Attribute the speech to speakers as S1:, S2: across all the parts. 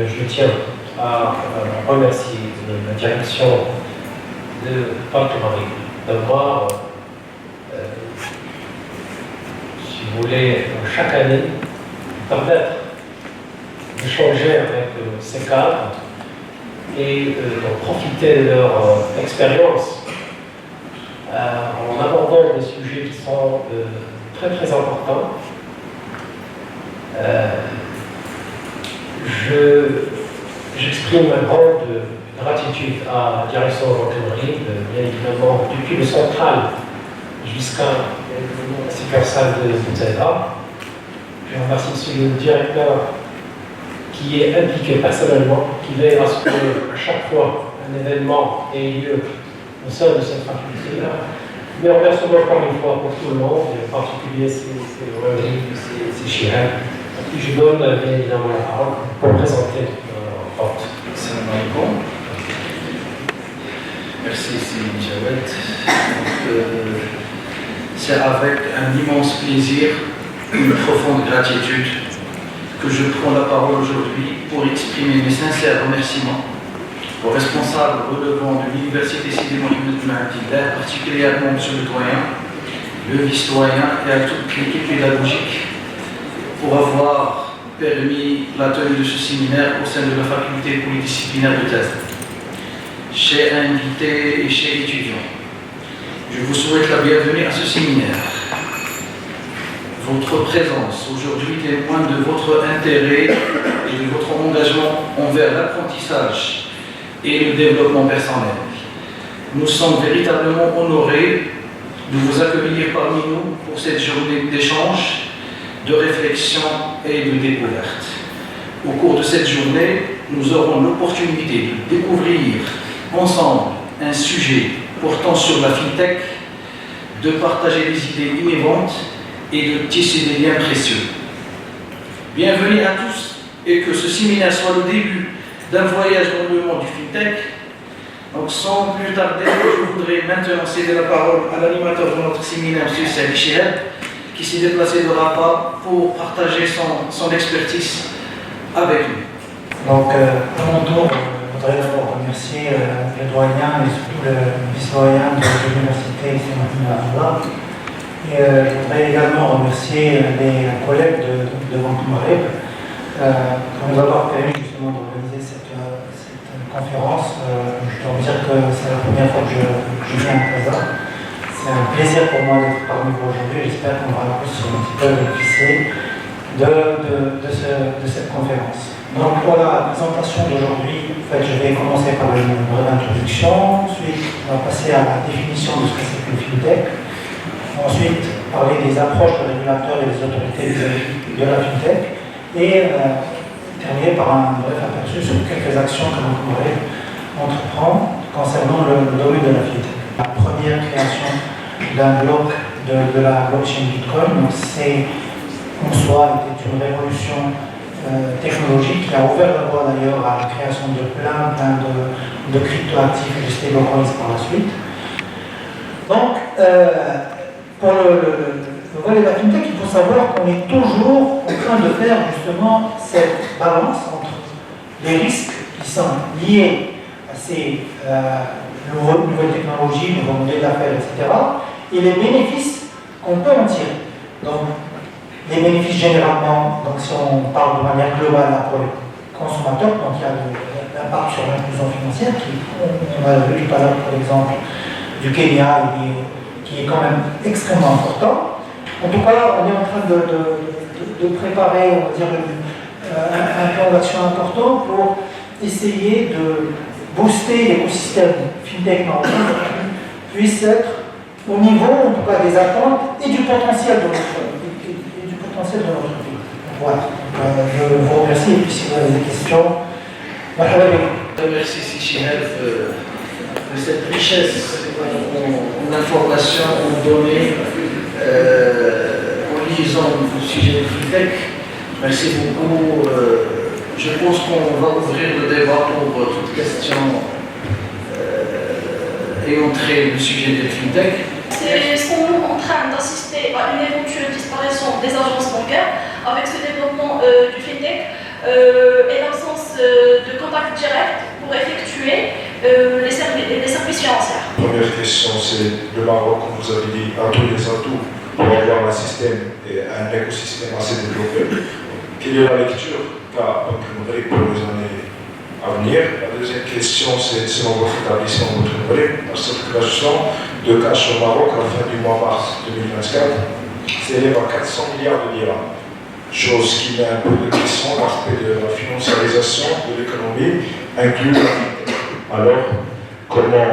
S1: je tiens à remercier la direction de Banque Marie d'avoir, si vous voulez, chaque année, permettre d'échanger avec ces cadres et de profiter de leur expérience en abordant des sujets qui sont très très importants. J'exprime ma grande gratitude à la direction gendarmerie, bien évidemment, depuis le central jusqu'à la succursale de Zedra. Je remercie aussi le directeur qui est impliqué personnellement, qui veille à ce qu'à chaque fois un événement ait lieu au sein de cette faculté-là. Mais on remercie encore une fois pour tout le monde, et en particulier ces Chirel, à qui je donne bien évidemment la parole pour présenter leur porte.
S2: Salam alaikum. Merci, c'est Jawed. C'est avec un immense plaisir, une profonde gratitude que je prends la parole aujourd'hui pour exprimer mes sincères remerciements aux responsables relevant de l'Université Sidi Mohamed Ben Abdillah, particulièrement M. le doyen, le vice-doyen et à toute l'équipe pédagogique pour avoir permis la tenue de ce séminaire au sein de la faculté polydisciplinaire de thèse. Chers invités et chers étudiants, je vous souhaite la bienvenue à ce séminaire. Votre présence aujourd'hui témoigne de votre intérêt et de votre engagement envers l'apprentissage et le développement personnel. Nous sommes véritablement honorés de vous accueillir parmi nous pour cette journée d'échange, de réflexion et de découverte. Au cours de cette journée, nous aurons l'opportunité de découvrir ensemble un sujet portant sur la FinTech, de partager des idées innovantes et de tisser des liens précieux. Bienvenue à tous et que ce séminaire soit le début d'un voyage dans le monde du FinTech. Donc sans plus tarder, je voudrais maintenant céder la parole à l'animateur de notre séminaire, M. Saïd Chihab, qui s'est déplacé de Rabat pour partager son expertise avec nous.
S3: Donc, à mon tour, je voudrais d'abord remercier le doyen et surtout le vice-doyen de l'université Saint-Martin. Et je voudrais également remercier les collègues de Banque Marie pour nous avoir permis justement d'organiser cette conférence. Je dois vous dire que c'est la première fois que je viens à Casa. C'est un plaisir pour moi d'être parmi vous aujourd'hui. J'espère qu'on va tous un petit peu bénéficier de cette conférence. Donc voilà la présentation d'aujourd'hui. En fait, je vais commencer par une brève introduction. Ensuite, on va passer à la définition de ce que c'est que le FinTech. Ensuite, parler des approches des régulateurs et des autorités de la FinTech. Et terminer par un bref aperçu sur quelques actions que l'on pourrait entreprendre concernant le domaine de la FinTech. La première création d'un bloc de la blockchain Bitcoin, c'est en soi était une révolution technologique qui a ouvert la voie d'ailleurs à la création de plein de cryptoactifs et de stablecoins par la suite. Donc, pour le volet de la FinTech, il faut savoir qu'on est toujours en train de faire justement cette balance entre les risques qui sont liés à ces nouvelles technologies, nouveaux modèles d'affaires, etc., et les bénéfices qu'on peut en tirer. Donc, les bénéfices généralement, donc si on parle de manière globale pour les consommateurs, donc il y a l'impact sur l'inclusion financière, on a vu tout à l'heure, par exemple, du Kenya, qui est quand même extrêmement important. En tout cas, on est en train de préparer, on va dire, un plan d'action important pour essayer de booster l'écosystème FinTech marocain pour qu'il puisse être au niveau, en tout cas, des attentes et du potentiel de notre pays. Voilà. Je vous remercie et puis si vous avez des questions,
S2: merci Sichihel de cette richesse en informations, en données, en lisant le sujet de FinTech. Merci beaucoup. Je pense qu'on va ouvrir le débat pour toute question et entrer le sujet de FinTech.
S4: Sommes-nous en train d'assister à une éventuelle disparition des agences bancaires avec ce développement du FinTech et l'absence de contact direct pour effectuer les services financiers.
S5: Première question, c'est le Maroc, comme vous avez dit, a tous les atouts pour avoir un système et un écosystème assez développé. Quelle est la lecture qu'a Banque Maghreb pour les années à venir? La deuxième question, c'est selon votre établissement, votre Maghreb, la circulation de cash au Maroc à la fin du mois mars 2024 s'élève à 400 milliards de dirhams. Chose qui met un peu de question l'aspect de la financiarisation de l'économie inclus. Alors, comment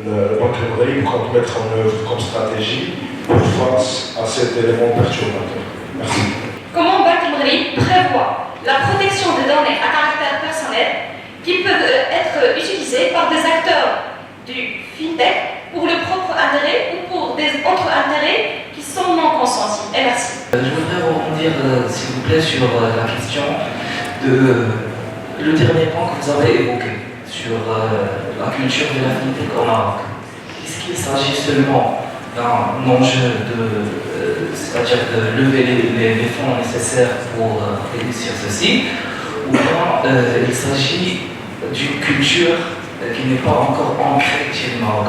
S5: le Banque Maghreb compte mettre en œuvre comme stratégie pour face à cet élément perturbateur? Merci.
S4: Comment Banque Maghreb prévoit la protection des données à caractère personnel qui peuvent être utilisées par des acteurs du FinTech pour le propre intérêt ou pour des autres intérêts qui sont non consentis? Et merci.
S2: Je voudrais rebondir, s'il vous plaît, sur la question de le dernier point que vous avez évoqué sur la culture de la FinTech au Maroc. Est-ce qu'il s'agit seulement d'un enjeu c'est-à-dire de lever les fonds nécessaires pour réussir ceci, ou bien il s'agit d'une culture qui n'est pas encore ancrée chez le Maroc?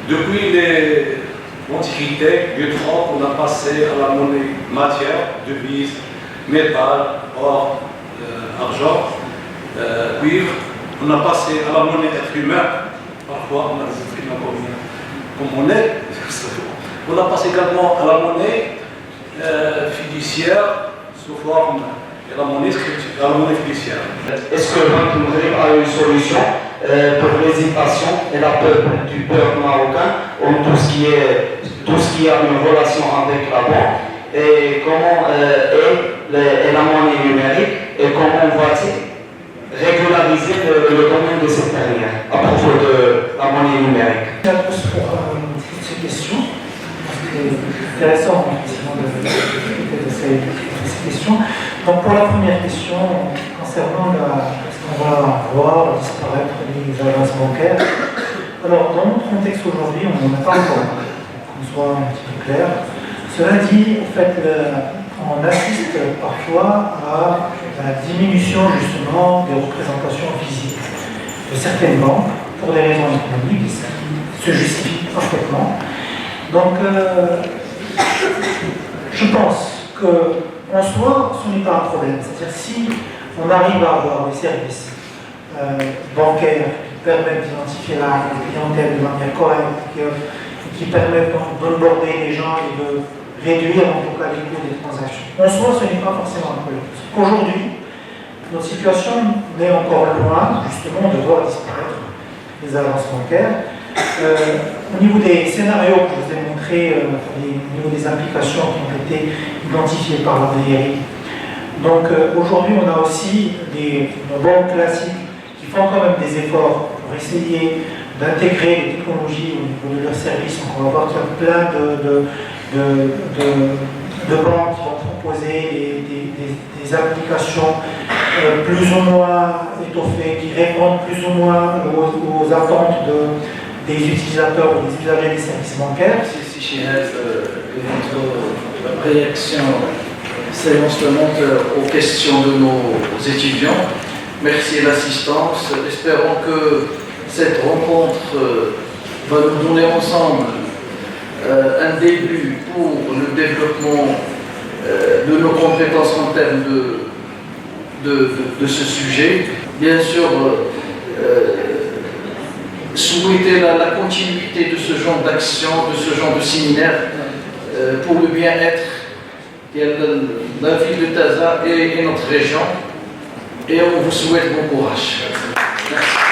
S6: Depuis l'Antiquité, du franc, on a passé à la monnaie matière, devise, métal, or, argent, cuivre. On a passé à la monnaie être humain. Parfois, on a des êtres humains comme monnaie. On a passé également à la monnaie fiduciaire sous forme de la monnaie fiduciaire.
S7: Est-ce que Banque Maghreb a une solution pour l'hésitation et la peur du peuple marocain en tout ce qui a une relation avec la banque, et comment est la monnaie numérique et comment va-t-il régulariser le domaine de cette dernière à propos de la monnaie numérique?
S3: Merci pour ces questions. C'est intéressant de ces questions. Donc pour la première question, concernant est-ce qu'on va voir disparaître les agences bancaires, alors dans notre contexte aujourd'hui, on n'en a pas encore, qu'on soit un petit peu clair. Cela dit, en fait, on assiste parfois à la diminution justement des représentations physiques de certaines banques pour des raisons économiques qui se justifient parfaitement. Donc, je pense qu'en soi, ce n'est pas un problème. C'est-à-dire si on arrive à avoir des services bancaires qui permettent d'identifier la clientèle de manière correcte, qui permettent d'onboarder les gens et de réduire en tout cas les coûts des transactions. En soi, ce n'est pas forcément un problème. Aujourd'hui, notre situation est encore loin justement de voir disparaître les agences bancaires. Au niveau des scénarios que je vous ai montrés, au niveau des implications qui ont été identifiées par la BRI, donc aujourd'hui on a aussi nos banques classiques qui font quand même des efforts pour essayer d'intégrer les technologies au niveau de leurs services. Donc on va voir qu'il y a plein de banques qui vont proposer des applications plus ou moins étoffées, qui répondent plus ou moins aux attentes des utilisateurs ou des usagers des services bancaires.
S2: Si Chihab, votre réaction séancemente aux questions de nos étudiants. Merci de l'assistance. Espérons que cette rencontre va nous donner ensemble un début pour le développement de nos compétences en termes de ce sujet. Bien sûr, souhaiter la continuité de ce genre d'action, de ce genre de séminaire pour le bien-être de la ville de Taza et notre région. Et on vous souhaite bon courage. Merci.